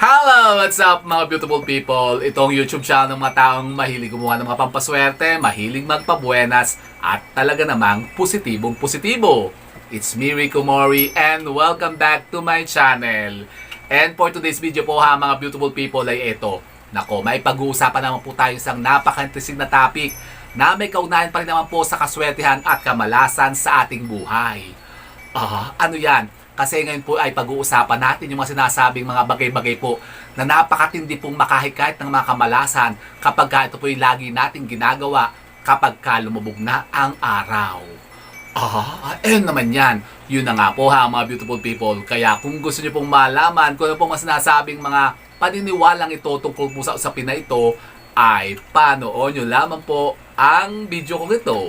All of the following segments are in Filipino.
Hello! What's up mga beautiful people? Itong YouTube channel ng mga taong mahilig gumawa ng mga pampaswerte, mahilig magpabuenas, at talaga namang positibong positibo. It's me, Rico Mori, and welcome back to my channel. And for today's video po ha mga beautiful people ay ito. Nako, may pag-uusapan naman po tayo isang napaka-interesting na topic na may kaugnayan pa rin naman po sa kaswertihan at kamalasan sa ating buhay. Ano yan? Kasi ngayon po ay pag-uusapan natin yung mga sinasabing mga bagay-bagay po na napakatindi pong makahikayat ng mga kamalasan kapag ito po yung lagi nating ginagawa kapag lumubog na ang araw. Naman yan. Yun na nga po ha mga beautiful people. Kaya kung gusto nyo pong malaman kung ano pong mga sinasabing mga paniniwalang ito tungkol po sa usapin na ito, ay panood nyo lamang po ang video ko ito.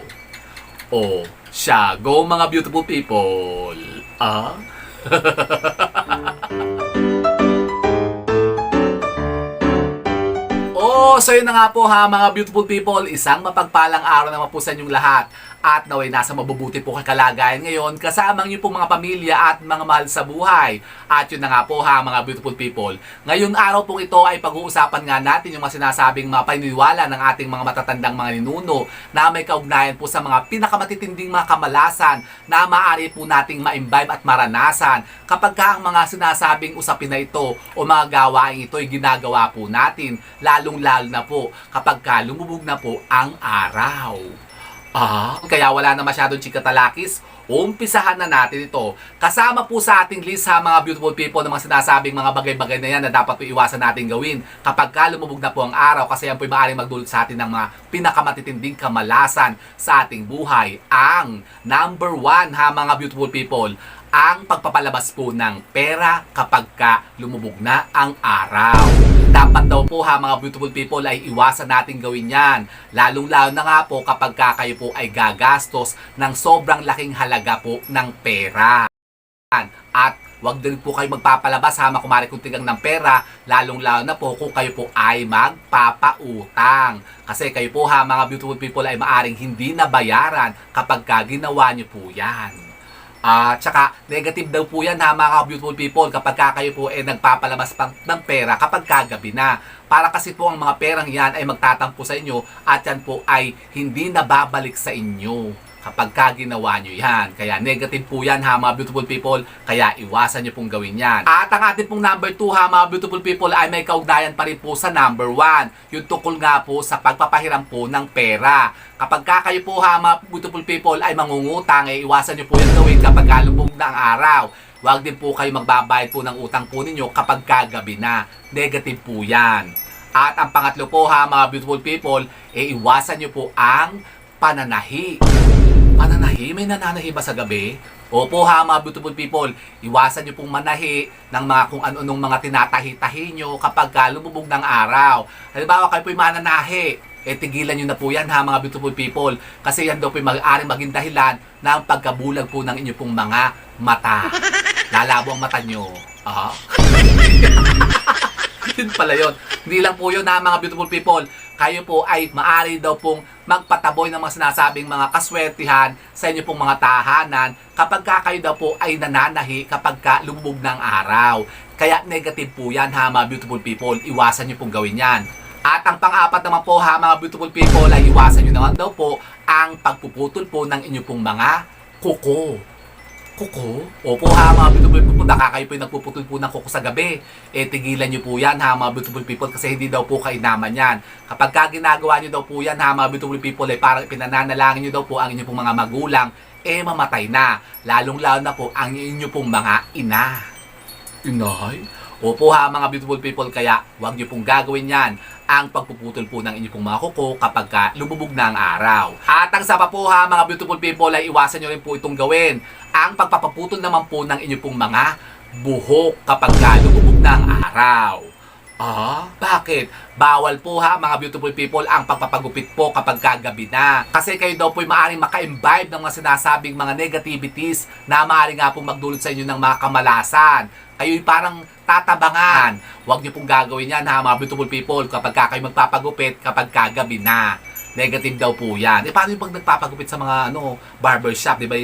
Siya, go mga beautiful people. So yun na nga po ha mga beautiful people, isang mapagpalang araw naman po sa inyong lahat at naway nasa mabubuti po kay kalagayan ngayon kasama niyo po mga pamilya at mga mahal sa buhay. At yun na nga po ha mga beautiful people, ngayon araw po ito ay pag-uusapan nga natin yung mga sinasabing mga paniniwala ng ating mga matatandang mga ninuno na may kaugnayan po sa mga pinakamatitinding mga kamalasan na maaari po nating ma-imbibe at maranasan kapag ang mga sinasabing usapin na ito o mga gawain ito ay ginagawa po natin, lalong-lalo na po kapag lumubog na po ang araw. Kaya wala na masyadong chikatalakis, umpisahan na natin ito. Kasama po sa ating list ha mga beautiful people ng mga sinasabing mga bagay-bagay na yan na dapat po iwasan natin gawin kapag lumubog na po ang araw, kasi yan po ay maaaring magdulot sa atin ng mga pinakamatitinding kamalasan sa ating buhay. Ang number 1 ha mga beautiful people, ang pagpapalabas po ng pera kapag lumubog na ang araw. Dapat daw po ha mga beautiful people ay iwasan natin gawin yan. Lalong-lalo na nga po kapag kayo po ay gagastos ng sobrang laking halaga po ng pera. At wag din po kayo magpapalabas ha mga kumari kung tigang ng pera, lalong-lalo na po kung kayo po ay magpapautang. Kasi kayo po ha mga beautiful people ay maaring hindi nabayaran kapag ginawa nyo po yan. Tsaka negative daw po yan ha mga beautiful people kapag kayo po ay nagpapalabas ng pera kapag kagabi na. Para kasi po ang mga perang yan ay magtatampo sa inyo at yan po ay hindi nababalik sa inyo kapag ginawa nyo yan. Kaya negative po yan ha mga beautiful people, kaya iwasan nyo pong gawin yan. At ang ating pong number 2 ha mga beautiful people ay may kaugnayan pa rin po sa number 1. Yung tungkol nga po sa pagpapahiram po ng pera. Kapag kayo po ha mga beautiful people ay mangungutang, iwasan nyo po yan gawin kapag lumubog na ang araw. Huwag din po kayo magbabayad po ng utang po ninyo kapag kagabi na. Negative po yan. At ang pangatlo po ha mga beautiful people, iwasan nyo po ang pananahi. Pananahi? May nananahi ba sa gabi? Opo ha mga beautiful people, iwasan nyo pong manahi ng mga kung ano-anong mga tinatahi-tahi nyo kapag lumubog ng araw. Halimbawa kayo po'y mananahi, tigilan nyo na po yan ha mga beautiful people, kasi yan daw po'y mag-aaring maging dahilan ng pagkabulag po ng inyo pong mga mata. Lalabo ang mata nyo. Yun pala yun. Hindi lang po yun ha mga beautiful people. Kayo po ay maaari daw pong magpataboy ng mga sinasabing mga kaswertihan sa inyo pong mga tahanan kapag kayo daw po ay nananahi kapag lumubog ng araw. Kaya negative po yan ha mga beautiful people. Iwasan nyo pong gawin yan. At ang pang-apat naman po ha mga beautiful people ay iwasan nyo naman daw po ang pagpuputol po ng inyo pong mga kuko. Kuko? Opo ha mga beautiful people, kayo po yung nagpuputol po ng kuko sa gabi. Tigilan nyo po yan ha mga beautiful people, kasi hindi daw po kainaman yan. Kapag ginagawa nyo daw po yan ha mga beautiful people, parang pinananalangin nyo daw po ang inyong pong mga magulang, mamatay na. Lalong-lalo na po ang inyong pong mga ina. Inay? Opo ha mga beautiful people, kaya huwag nyo pong gagawin yan, ang pagpuputol po ng inyong pong mga kuko kapag lumubog na ang araw. At ang sa pa po ha mga beautiful people ay iwasan nyo rin po itong gawin, ang pagpapaputol naman po ng inyong pong mga buhok kapag lumubog na ang araw. Bakit? Bawal po ha mga beautiful people ang pagpapagupit po kapag gabi na. Kasi kayo daw po'y maaaring maka-imbibe ng mga sinasabing mga negativities na maaaring nga pong magdulot sa inyo ng mga kamalasan. Kayo'y parang tatabangan. Huwag niyo pong gagawin yan ha mga beautiful people kapag kayo magpapagupit kapag gabi na. negative daw po yan. Paano yung pag nagpapagupit sa mga barbershop, di ba,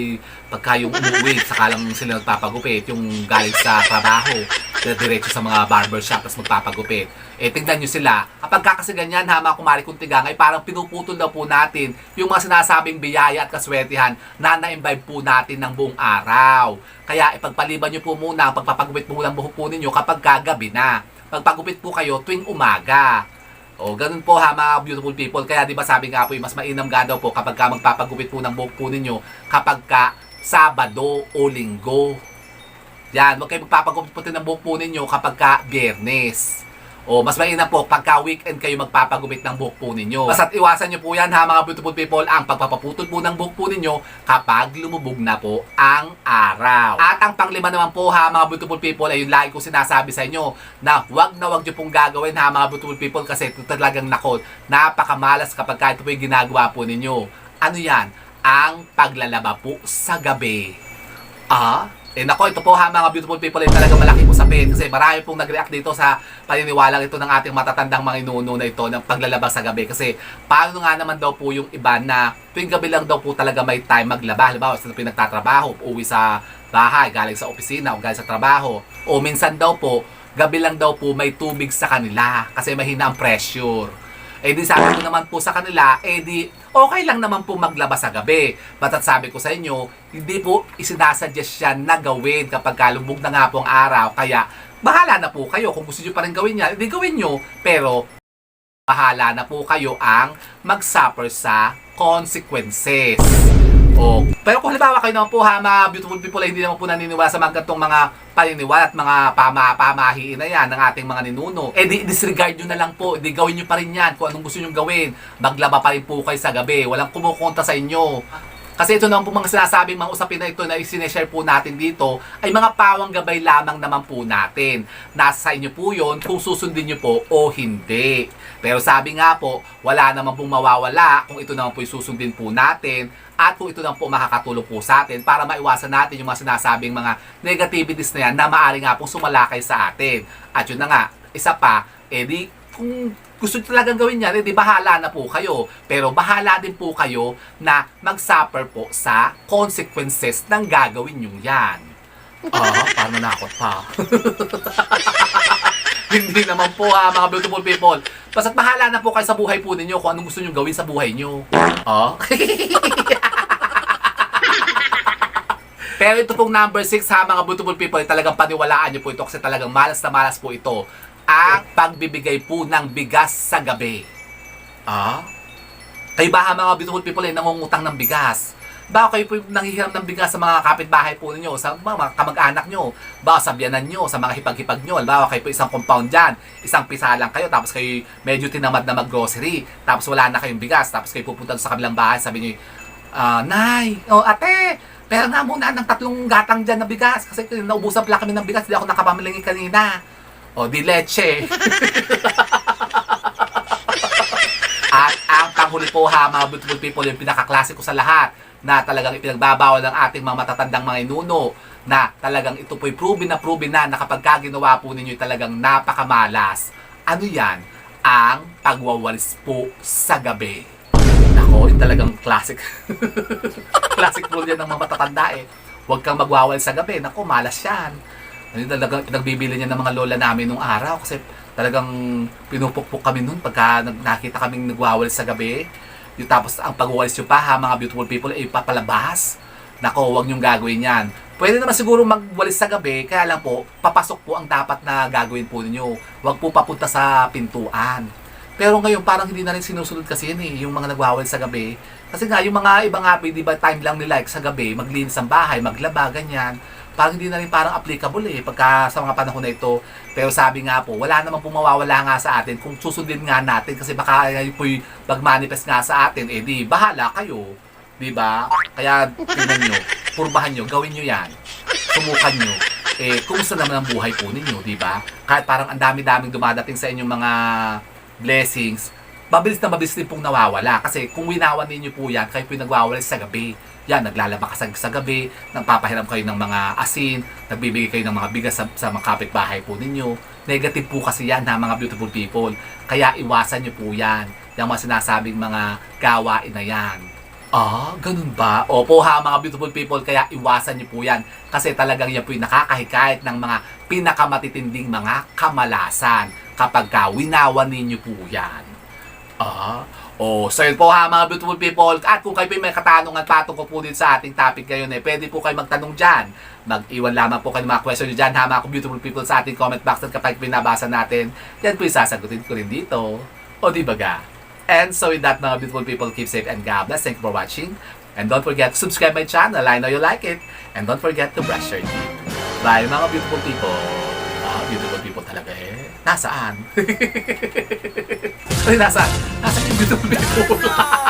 pagka yung umuwi, saka lang sila nagpapagupit, yung galing sa trabaho, diretso sa mga barbershop, tapos magpapagupit. Tingnan nyo sila, kapag kasi ganyan mga kumari kong tigang, ay parang pinuputol daw po natin yung mga sinasabing biyaya at kaswertihan na na-imbibe po natin ng buong araw. Kaya ipagpaliban nyo po muna ang pagpapagupit po ng buhok po ninyo kapag kagabi na. Pagpagupit po kayo tuwing umaga. Ganun po mga beautiful people. Kaya di ba sabi nga po, mas mainam nga daw po kapag magpapagupit po ng buhok po ninyo kapag Sabado o Linggo. Yan, huwag kayo magpapagupit po ng buhok po ninyo kapag Biyernes. Mas mainam po pagka weekend kayo magpapagupit ng buhok po ninyo. Basta't iwasan nyo po yan mga beautiful people, ang pagpapaputol po ng buhok po ninyo kapag lumubog na po ang araw. At ang panglima naman po mga beautiful people, ay yung lagi ko sinasabi sa inyo na wag nyo pong gagawin mga beautiful people, kasi ito talagang napakamalas kapag ito po yung ginagawa po ninyo. Ano yan? Ang paglalaba po sa gabi. Nako, ito po mga beautiful people, ay talaga malaking usapin kasi marami pong nag-react dito sa paniniwalang ito ng ating matatandang mga inuno na ito ng paglalaba sa gabi. Kasi paano nga naman daw po yung iba na tuwing gabi lang daw po talaga may time maglaba. Halimbawa, sila pinagtatrabaho, uwi sa bahay, galing sa opisina o galing sa trabaho. O minsan daw po, gabi lang daw po may tubig sa kanila kasi mahina ang pressure. Di sabi ko naman po sa kanila, di okay lang naman po maglaba sa gabi. Basta't sabi ko sa inyo, hindi po isinasuggest yan na gawin kapag lumubog na nga po ang araw. Kaya bahala na po kayo. Kung gusto nyo pa rin gawin yan, gawin nyo. Pero bahala na po kayo ang mag-suffer sa consequences. Pero kung halimbawa kayo naman po mga beautiful people, ay hindi naman po naniniwala sa mga gantong mga paniniwala at mga pamahiin na yan ng ating mga ninuno, disregard nyo na lang po, gawin nyo pa rin yan kung anong gusto nyo gawin. Maglaba pa rin po kayo sa gabi, walang kumukonta sa inyo. Kasi ito naman po mga sinasabing mga usapin na ito na sineshare po natin dito ay mga pawang gabay lamang naman po natin. Nasa inyo po yun kung susundin nyo po o hindi. Pero sabi nga po, wala naman pong mawawala kung ito naman po susundin po natin at kung ito naman po makakatulong po sa atin para maiwasan natin yung mga sinasabing mga negativities na yan na maaari nga pong sumalakay sa atin. At yun na nga, isa pa, kung gusto nyo talagang gawin yan, bahala na po kayo. Pero bahala din po kayo na mag-suffer po sa consequences ng gagawin nyo yan. Parang nanakot pa. Hindi naman po mga beautiful people. Basta't bahala na po kayo sa buhay po ninyo kung anong gusto nyo gawin sa buhay nyo. Pero ito pong number 6 mga beautiful people, talagang paniwalaan nyo po ito kasi talagang malas na malas po ito. Ang pagbibigay po ng bigas sa gabi. Kayo ba mga beautiful people ay nangungutang ng bigas? Baka kayo po nanghihiram ng bigas sa mga kapitbahay po ninyo, sa mga kamag-anak nyo, baka sa biyanan nyo, sa mga hipag-hipag nyo. Baka kayo po isang compound dyan, isang pisa lang kayo, tapos kayo medyo tinamad na mag-grocery, tapos wala na kayong bigas, tapos kayo pupunta sa kabilang bahay, sabi nyo, Nay, ate, pera nga muna ng 3 gatang dyan na bigas, kasi naubusan pala kami ng bigas, hindi ako nakapamilingi kanina. Di leche. At ang panghuli po mga beautiful people, yung pinaka-klasiko sa lahat na talagang ipinagbabawal ng ating mga matatandang mga inuno na talagang ito po'y proven na kapag ginawa po ninyo talagang napakamalas. Ano yan? Ang pagwawalis po sa gabi. Nako, yung talagang classic. Classic rule yan ng mga matatanda Huwag kang magwawalis sa gabi. Nako, malas yan. Talagang pinagbibili niya ng mga lola namin nung araw kasi talagang pinupukpok kami nun pagka nakita kaming nagwawalis sa gabi. Tapos ang pagwawalis nyo pa mga beautiful people ay papalabas. Nako, huwag nyong gagawin yan. Pwede naman siguro magwalis sa gabi, kaya lang po, papasok po ang dapat na gagawin po ninyo. Huwag po papunta sa pintuan. Pero ngayon parang hindi na rin sinusunod kasi yun yung mga nagwawalis sa gabi. Kasi nga yung mga ibang di ba time lang nila sa gabi, maglinis ang bahay, maglaba, ganyan. Parang hindi na rin parang applicable pagka sa mga panahon na ito. Pero sabi nga po, wala naman pong mawawala nga sa atin kung susundin nga natin kasi baka po'y mag-manifest nga sa atin, di bahala kayo. Di ba? Kaya tingnan nyo, purbahan nyo, gawin nyo yan. Subukan nyo. Kumusta naman ang buhay po ninyo, di ba? Kahit parang ang dami-daming dumadating sa inyong mga blessings, mabilis na mabilis din pong nawawala. Kasi kung winawan ninyo po yan, kayo po'y nagwawalis sa gabi. Yan, naglalaba ka sa gabi, nagpapahiram kayo ng mga asin, nagbibigay kayo ng mga bigas sa mga kapitbahay po ninyo. Negative po kasi yan ha mga beautiful people. Kaya iwasan nyo po yan. Yung mga sinasabing mga gawain na yan. Ah, ganun ba? Opo ha mga beautiful people, kaya iwasan nyo po yan. Kasi talagang yan po yung nakakahikayat ng mga pinakamatitinding mga kamalasan kapag winawan ninyo po yan. So yun po ha mga beautiful people. At kung kayo po may katanungan patungkol po din sa ating topic ngayon pwede po kayo magtanong dyan. Mag-iwan lamang po kayo ng mga question nyo dyan ha mga beautiful people sa ating comment box at kapag pinabasa natin, yan po yung sasagutin ko rin dito. O di ba ga? And so with that mga beautiful people, keep safe and God bless. Thank you for watching. And don't forget to subscribe my channel. I know you like it. And don't forget to brush your teeth. Bye mga beautiful people. Beautiful people talaga Nasaan? Nasaan yung beautiful people?